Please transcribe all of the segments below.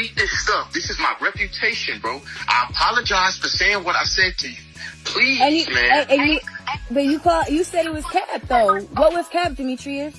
delete this stuff. This is my reputation, bro. I apologize for saying what I said to you. Please, man. You said it was cap, though. What was cap, Demetrius?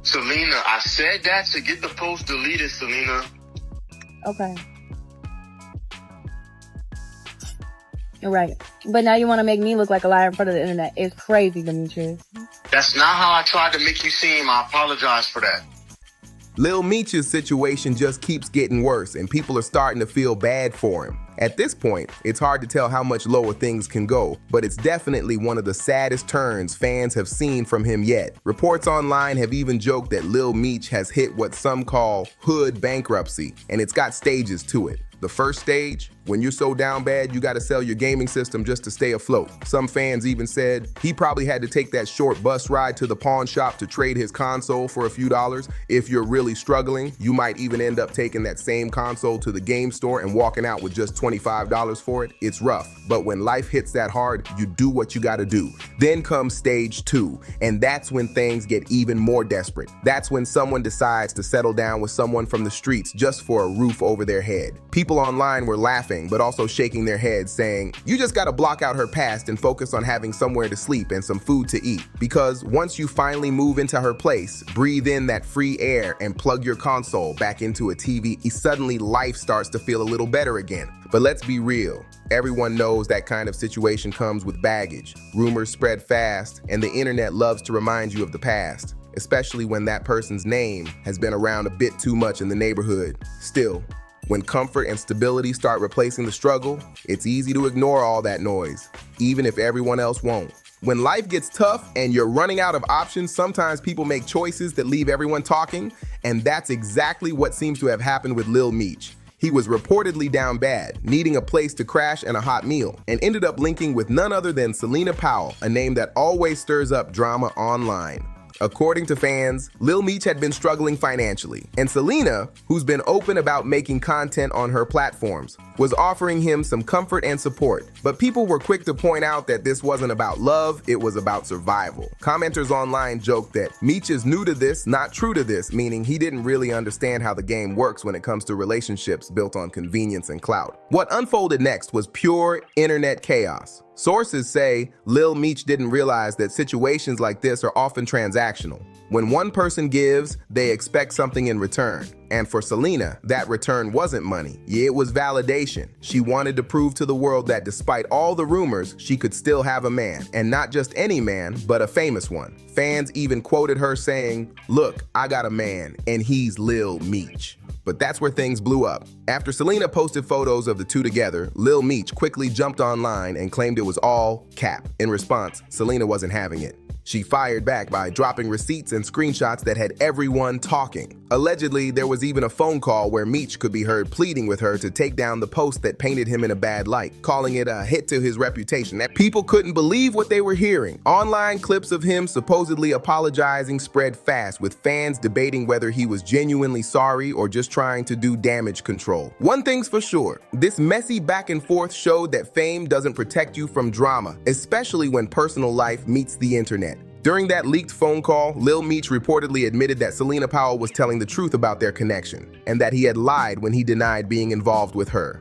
Selena, I said that to get the post deleted, Selena. Okay. You're right. But now you want to make me look like a liar in front of the internet. It's crazy, Demetrius. That's not how I tried to make you seem. I apologize for that. Lil Meech's situation just keeps getting worse, and people are starting to feel bad for him. At this point, it's hard to tell how much lower things can go, but it's definitely one of the saddest turns fans have seen from him yet. Reports online have even joked that Lil Meech has hit what some call hood bankruptcy, and it's got stages to it. The first stage, when you're so down bad you gotta sell your gaming system just to stay afloat. Some fans even said he probably had to take that short bus ride to the pawn shop to trade his console for a few dollars. If you're really struggling, you might even end up taking that same console to the game store and walking out with just $25 for it. It's rough, but when life hits that hard, you do what you gotta do. Then comes stage 2, and that's when things get even more desperate. That's when someone decides to settle down with someone from the streets just for a roof over their head. People online were laughing, but also shaking their heads, saying, you just gotta block out her past and focus on having somewhere to sleep and some food to eat. Because once you finally move into her place, breathe in that free air and plug your console back into a TV, suddenly life starts to feel a little better again. But let's be real. Everyone knows that kind of situation comes with baggage. Rumors spread fast, and the internet loves to remind you of the past, especially when that person's name has been around a bit too much in the neighborhood. Still, when comfort and stability start replacing the struggle, it's easy to ignore all that noise, even if everyone else won't. When life gets tough and you're running out of options, sometimes people make choices that leave everyone talking, and that's exactly what seems to have happened with Lil Meech. He was reportedly down bad, needing a place to crash and a hot meal, and ended up linking with none other than Selena Powell, a name that always stirs up drama online. According to fans, Lil Meech had been struggling financially, and Selena, who's been open about making content on her platforms, was offering him some comfort and support. But people were quick to point out that this wasn't about love, it was about survival. Commenters online joked that Meech is new to this, not true to this, meaning he didn't really understand how the game works when it comes to relationships built on convenience and clout. What unfolded next was pure internet chaos. Sources say Lil Meech didn't realize that situations like this are often transactional. When one person gives, they expect something in return. And for Selena, that return wasn't money. Yeah, it was validation. She wanted to prove to the world that despite all the rumors, she could still have a man. And not just any man, but a famous one. Fans even quoted her saying, "Look, I got a man, and he's Lil Meech." But that's where things blew up. After Selena posted photos of the two together, Lil Meech quickly jumped online and claimed it was all cap. In response, Selena wasn't having it. She fired back by dropping receipts and screenshots that had everyone talking. Allegedly, there was even a phone call where Meech could be heard pleading with her to take down the post that painted him in a bad light, calling it a hit to his reputation. That people couldn't believe what they were hearing. Online clips of him supposedly apologizing spread fast, with fans debating whether he was genuinely sorry or just trying to do damage control. One thing's for sure, this messy back and forth showed that fame doesn't protect you from drama, especially when personal life meets the internet. During that leaked phone call, Lil Meech reportedly admitted that Selena Powell was telling the truth about their connection, and that he had lied when he denied being involved with her.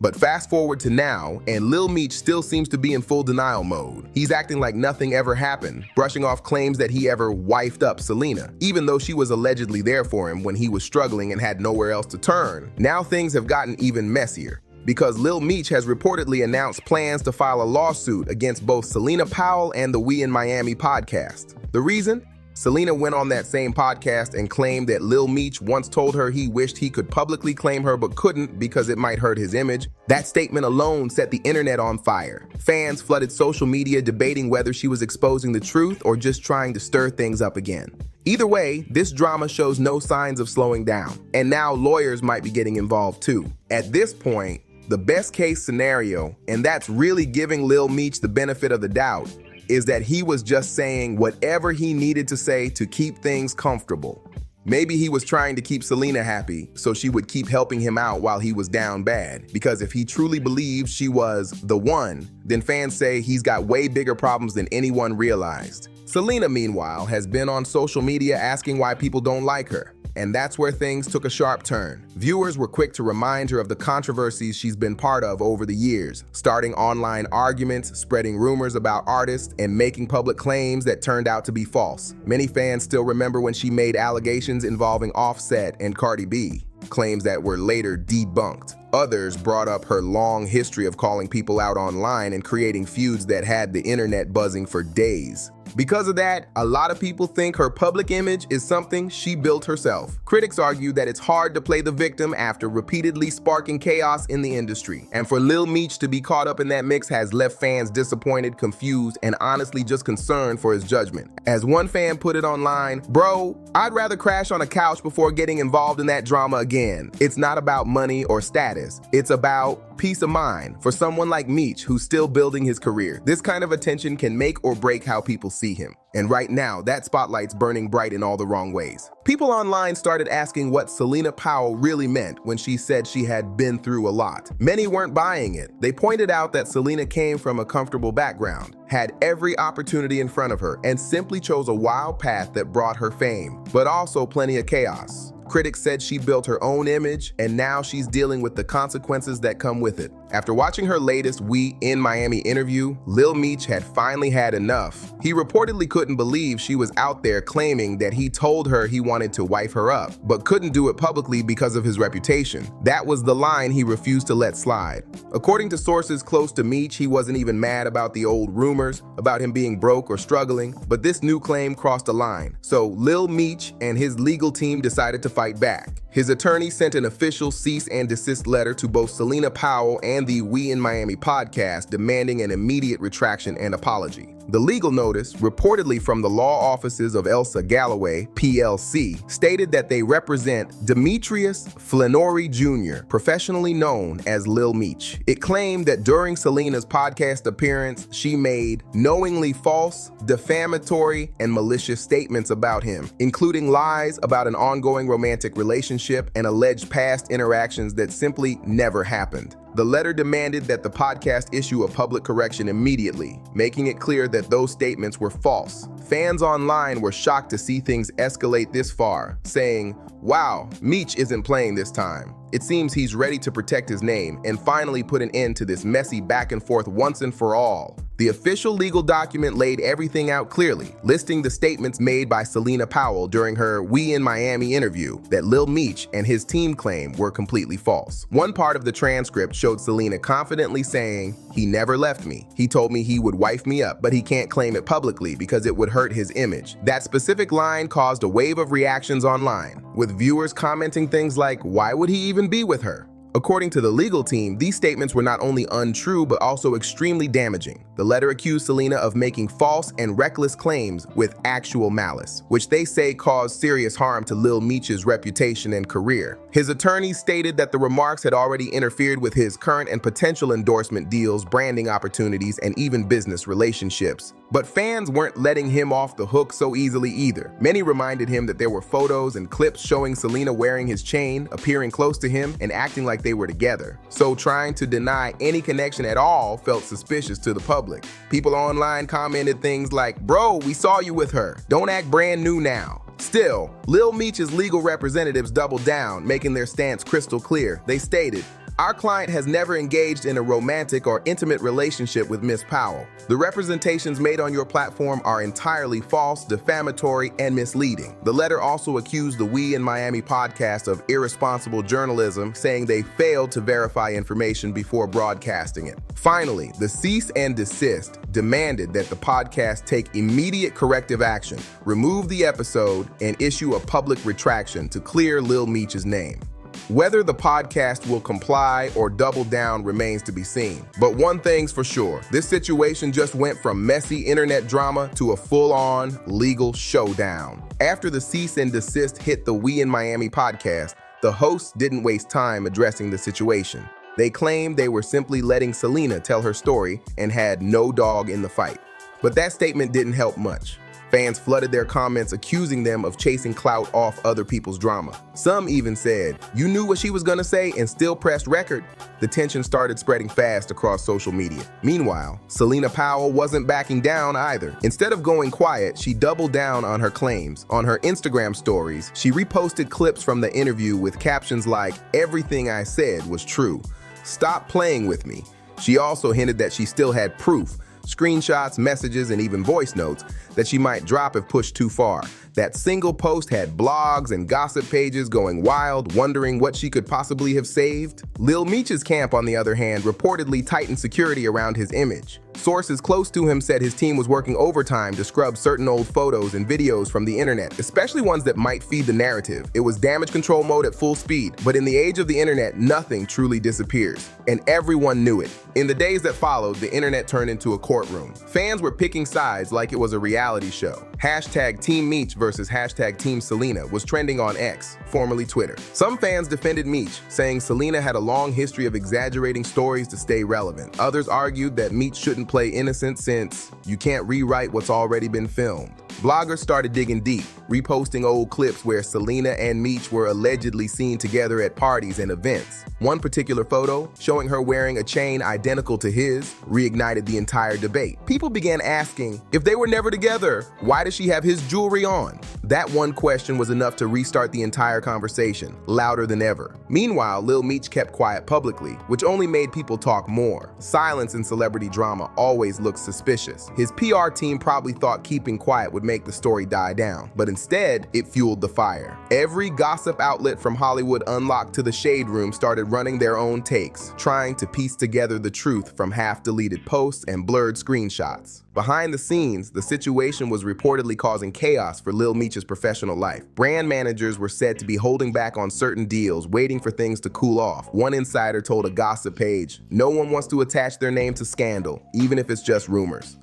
But fast forward to now, and Lil Meech still seems to be in full denial mode. He's acting like nothing ever happened, brushing off claims that he ever wifed up Selena, even though she was allegedly there for him when he was struggling and had nowhere else to turn. Now things have gotten even messier, because Lil Meech has reportedly announced plans to file a lawsuit against both Selena Powell and the We in Miami podcast. The reason? Selena went on that same podcast and claimed that Lil Meech once told her he wished he could publicly claim her but couldn't because it might hurt his image. That statement alone set the internet on fire. Fans flooded social media debating whether she was exposing the truth or just trying to stir things up again. Either way, this drama shows no signs of slowing down, and now lawyers might be getting involved too. At this point, the best case scenario, and that's really giving Lil Meech the benefit of the doubt, is that he was just saying whatever he needed to say to keep things comfortable. Maybe he was trying to keep Selena happy so she would keep helping him out while he was down bad, because if he truly believes she was the one, then fans say he's got way bigger problems than anyone realized. Selena, meanwhile, has been on social media asking why people don't like her. and that's where things took a sharp turn. Viewers were quick to remind her of the controversies she's been part of over the years, starting online arguments, spreading rumors about artists, and making public claims that turned out to be false. Many fans still remember when she made allegations involving Offset and Cardi B, claims that were later debunked. Others brought up her long history of calling people out online and creating feuds that had the internet buzzing for days. Because of that, a lot of people think her public image is something she built herself. Critics argue that it's hard to play the victim after repeatedly sparking chaos in the industry. And for Lil Meech to be caught up in that mix has left fans disappointed, confused, and honestly just concerned for his judgment. As one fan put it online, "Bro, I'd rather crash on a couch before getting involved in that drama again. It's not about money or status. It's about peace of mind for someone like Meech who's still building his career. This kind of attention can make or break how people see him. And right now, that spotlight's burning bright in all the wrong ways." People online started asking what Selena Powell really meant when she said she had been through a lot. Many weren't buying it. They pointed out that Selena came from a comfortable background, had every opportunity in front of her, and simply chose a wild path that brought her fame, but also plenty of chaos. Critics said she built her own image, and now she's dealing with the consequences that come with it. After watching her latest We in Miami interview, Lil Meech had finally had enough. He reportedly couldn't believe she was out there claiming that he told her he wanted to wife her up, but couldn't do it publicly because of his reputation. That was the line he refused to let slide. According to sources close to Meech, he wasn't even mad about the old rumors about him being broke or struggling, but this new claim crossed a line. So Lil Meech and his legal team decided to fight back. His attorney sent an official cease and desist letter to both Selena Powell and the We in Miami podcast demanding an immediate retraction and apology. The legal notice, reportedly from the law offices of Elsa Galloway, PLC, stated that they represent Demetrius Flannery Jr., professionally known as Lil Meech. It claimed that during Selena's podcast appearance, she made knowingly false, defamatory, and malicious statements about him, including lies about an ongoing romantic relationship and alleged past interactions that simply never happened. The letter demanded that the podcast issue a public correction immediately, making it clear that those statements were false. Fans online were shocked to see things escalate this far, saying, "Wow, Meech isn't playing this time. It seems he's ready to protect his name and finally put an end to this messy back and forth once and for all." The official legal document laid everything out clearly, listing the statements made by Selena Powell during her We in Miami interview that Lil Meech and his team claim were completely false. One part of the transcript showed Selena confidently saying, "He never left me. He told me he would wife me up, but he can't claim it publicly because it would hurt his image." That specific line caused a wave of reactions online, with viewers commenting things like, "Why would he even be with her?" According to the legal team, these statements were not only untrue but also extremely damaging. The letter accused Selena of making false and reckless claims with actual malice, which they say caused serious harm to Lil Meech's reputation and career. His attorneys stated that the remarks had already interfered with his current and potential endorsement deals, branding opportunities, and even business relationships. But fans weren't letting him off the hook so easily either. Many reminded him that there were photos and clips showing Selena wearing his chain, appearing close to him, and acting like they were together. So trying to deny any connection at all felt suspicious to the public. People online commented things like, "Bro, we saw you with her. Don't act brand new now." Still, Lil Meech's legal representatives doubled down, making their stance crystal clear. They stated, "Our client has never engaged in a romantic or intimate relationship with Miss Powell. The representations made on your platform are entirely false, defamatory, and misleading." The letter also accused the We in Miami podcast of irresponsible journalism, saying they failed to verify information before broadcasting it. Finally, the cease and desist demanded that the podcast take immediate corrective action, remove the episode, and issue a public retraction to clear Lil Meech's name. Whether the podcast will comply or double down remains to be seen. But one thing's for sure, this situation just went from messy internet drama to a full-on legal showdown. After the cease and desist hit the We in Miami podcast, the hosts didn't waste time addressing the situation. They claimed they were simply letting Selena tell her story and had no dog in the fight. But that statement didn't help much. Fans flooded their comments accusing them of chasing clout off other people's drama. Some even said, "You knew what she was gonna say and still pressed record." The tension started spreading fast across social media. Meanwhile, Selena Powell wasn't backing down either. Instead of going quiet, she doubled down on her claims. On her Instagram stories, she reposted clips from the interview with captions like, "Everything I said was true. Stop playing with me." She also hinted that she still had proof, screenshots, messages, and even voice notes that she might drop if pushed too far. That single post had blogs and gossip pages going wild, wondering what she could possibly have saved. Lil Meech's camp, on the other hand, reportedly tightened security around his image. Sources close to him said his team was working overtime to scrub certain old photos and videos from the internet, especially ones that might feed the narrative. It was damage control mode at full speed, but in the age of the internet, nothing truly disappears, and everyone knew it. In the days that followed, the internet turned into a courtroom. Fans were picking sides like it was a reality show. Hashtag Team Meech versus hashtag Team Selena was trending on X, formerly Twitter. Some fans defended Meech, saying Selena had a long history of exaggerating stories to stay relevant. Others argued that Meech shouldn't play innocent since you can't rewrite what's already been filmed. Bloggers started digging deep, reposting old clips where Selena and Meech were allegedly seen together at parties and events. One particular photo, showing her wearing a chain identical to his, reignited the entire debate. People began asking, if they were never together, why does she have his jewelry on? That one question was enough to restart the entire conversation, louder than ever. Meanwhile, Lil Meech kept quiet publicly, which only made people talk more. Silence in celebrity drama always looks suspicious. His PR team probably thought keeping quiet would make the story die down, but instead, it fueled the fire. Every gossip outlet from Hollywood Unlocked to the Shade Room started running their own takes, trying to piece together the truth from half-deleted posts and blurred screenshots. Behind the scenes, the situation was reportedly causing chaos for Lil Meech's professional life. Brand managers were said to be holding back on certain deals, waiting for things to cool off. One insider told a gossip page, "No one wants to attach their name to scandal, even if it's just rumors."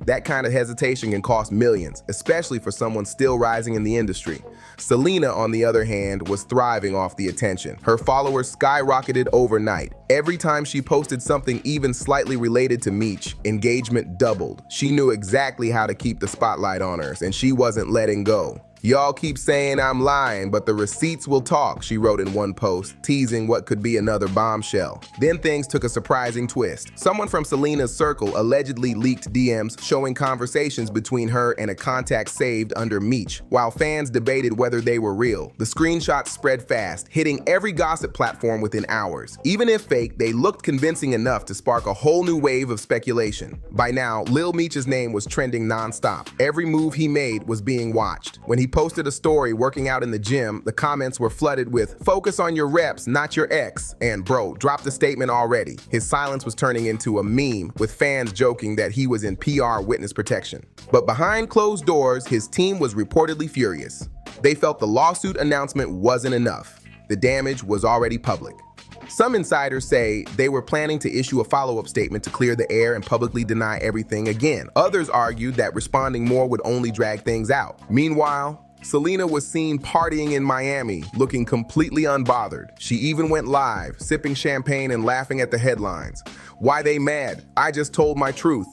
That kind of hesitation can cost millions, especially for someone still rising in the industry. Selena, on the other hand, was thriving off the attention. Her followers skyrocketed overnight. Every time she posted something even slightly related to Meech, engagement doubled. She knew exactly how to keep the spotlight on her, and she wasn't letting go. "Y'all keep saying I'm lying, but the receipts will talk," she wrote in one post, teasing what could be another bombshell. Then things took a surprising twist. Someone from Selena's circle allegedly leaked DMs showing conversations between her and a contact saved under Meech, while fans debated whether they were real. The screenshots spread fast, hitting every gossip platform within hours. Even if fake, they looked convincing enough to spark a whole new wave of speculation. By now, Lil Meech's name was trending nonstop. Every move he made was being watched. When he posted a story working out in the gym, the comments were flooded with, "Focus on your reps, not your ex," and "Bro, drop the statement already." His silence was turning into a meme, with fans joking that he was in PR witness protection. But behind closed doors, his team was reportedly furious. They felt the lawsuit announcement wasn't enough. The damage was already public. Some insiders say they were planning to issue a follow-up statement to clear the air and publicly deny everything again. Others argued that responding more would only drag things out. Meanwhile, Selena was seen partying in Miami, looking completely unbothered. She even went live, sipping champagne and laughing at the headlines. "Why they mad? I just told my truth,"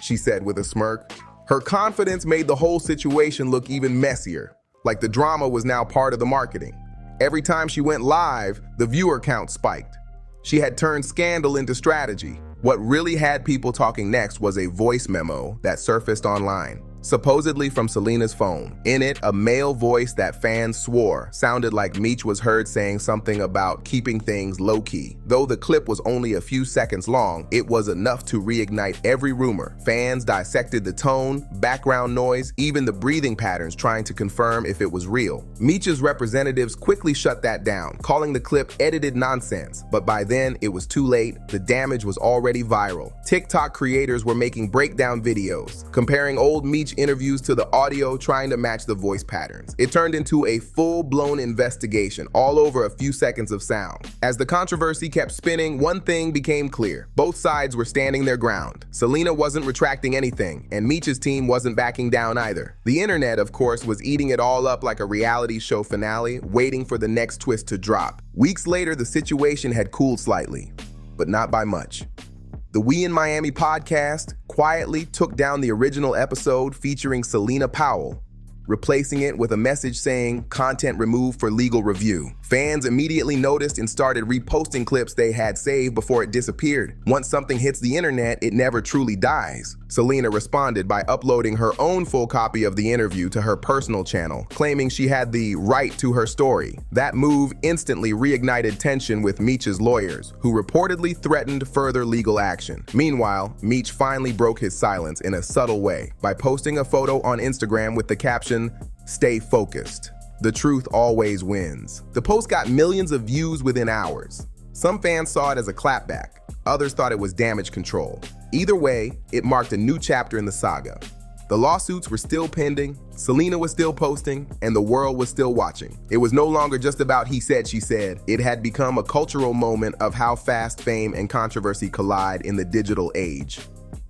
she said with a smirk. Her confidence made the whole situation look even messier, like the drama was now part of the marketing. Every time she went live, the viewer count spiked. She had turned scandal into strategy. What really had people talking next was a voice memo that surfaced online, supposedly from Selena's phone. In it, a male voice that fans swore sounded like Meech was heard saying something about keeping things low-key. Though the clip was only a few seconds long, it was enough to reignite every rumor. Fans dissected the tone, background noise, even the breathing patterns, trying to confirm if it was real. Meech's representatives quickly shut that down, calling the clip edited nonsense. But by then, it was too late. The damage was already viral. TikTok creators were making breakdown videos, comparing old Meech interviews to the audio, trying to match the voice patterns. It turned into a full-blown investigation, all over a few seconds of sound. As the controversy kept spinning, one thing became clear. Both sides were standing their ground. Selena wasn't retracting anything, and Meech's team wasn't backing down either. The internet, of course, was eating it all up like a reality show finale, waiting for the next twist to drop. Weeks later, the situation had cooled slightly, but not by much. The We in Miami podcast quietly took down the original episode featuring Selena Powell, replacing it with a message saying content removed for legal review. Fans immediately noticed and started reposting clips they had saved before it disappeared. Once something hits the internet, it never truly dies. Selena responded by uploading her own full copy of the interview to her personal channel, claiming she had the right to her story. That move instantly reignited tension with Meech's lawyers, who reportedly threatened further legal action. Meanwhile, Meech finally broke his silence in a subtle way by posting a photo on Instagram with the caption, "Stay focused. The truth always wins." The post got millions of views within hours. Some fans saw it as a clapback. Others thought it was damage control. Either way, it marked a new chapter in the saga. The lawsuits were still pending, Selena was still posting, and the world was still watching. It was no longer just about he said, she said. It had become a cultural moment of how fast fame and controversy collide in the digital age.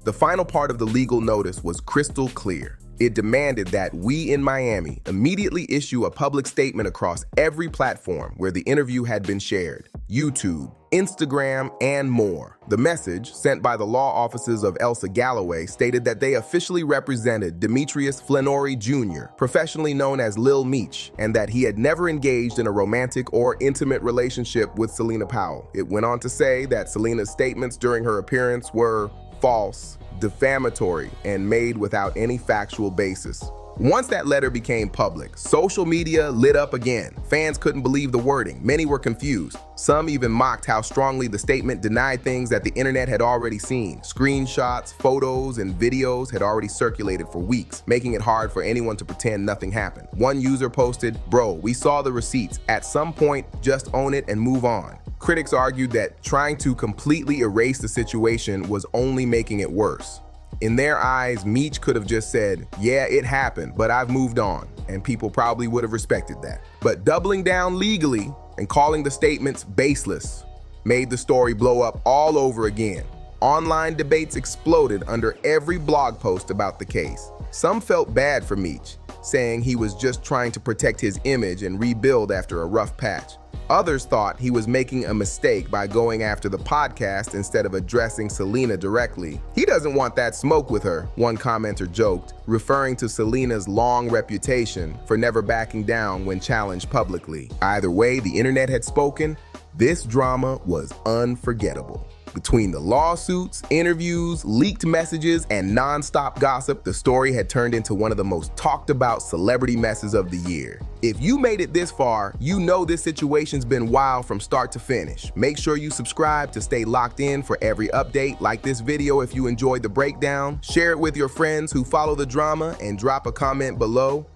The final part of the legal notice was crystal clear. It demanded that We in Miami immediately issue a public statement across every platform where the interview had been shared: YouTube, Instagram, and more. The message, sent by the law offices of Elsa Galloway, stated that they officially represented Demetrius Flannery Jr., professionally known as Lil Meech, and that he had never engaged in a romantic or intimate relationship with Selena Powell. It went on to say that Selena's statements during her appearance were false, defamatory, and made without any factual basis. Once that letter became public, social media lit up again. Fans couldn't believe the wording. Many were confused. Some even mocked how strongly the statement denied things that the internet had already seen. Screenshots, photos, and videos had already circulated for weeks, making it hard for anyone to pretend nothing happened. One user posted, "Bro, we saw the receipts. At some point, just own it and move on." Critics argued that trying to completely erase the situation was only making it worse. In their eyes, Meech could have just said, "Yeah, it happened, but I've moved on," and people probably would have respected that. But doubling down legally and calling the statements baseless made the story blow up all over again. Online debates exploded under every blog post about the case. Some felt bad for Meech, saying he was just trying to protect his image and rebuild after a rough patch. Others thought he was making a mistake by going after the podcast instead of addressing Selena directly. He doesn't want that smoke with her, one commenter joked, referring to Selena's long reputation for never backing down when challenged publicly. Either way, the internet had spoken. This drama was unforgettable. Between the lawsuits, interviews, leaked messages, and non-stop gossip, the story had turned into one of the most talked about celebrity messes of the year. If you made it this far, you know this situation's been wild from start to finish. Make sure you subscribe to stay locked in for every update. Like this video if you enjoyed the breakdown. Share it with your friends who follow the drama, and drop a comment below.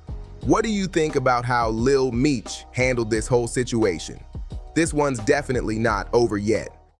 What do you think about how Lil Meech handled this whole situation? This one's definitely not over yet.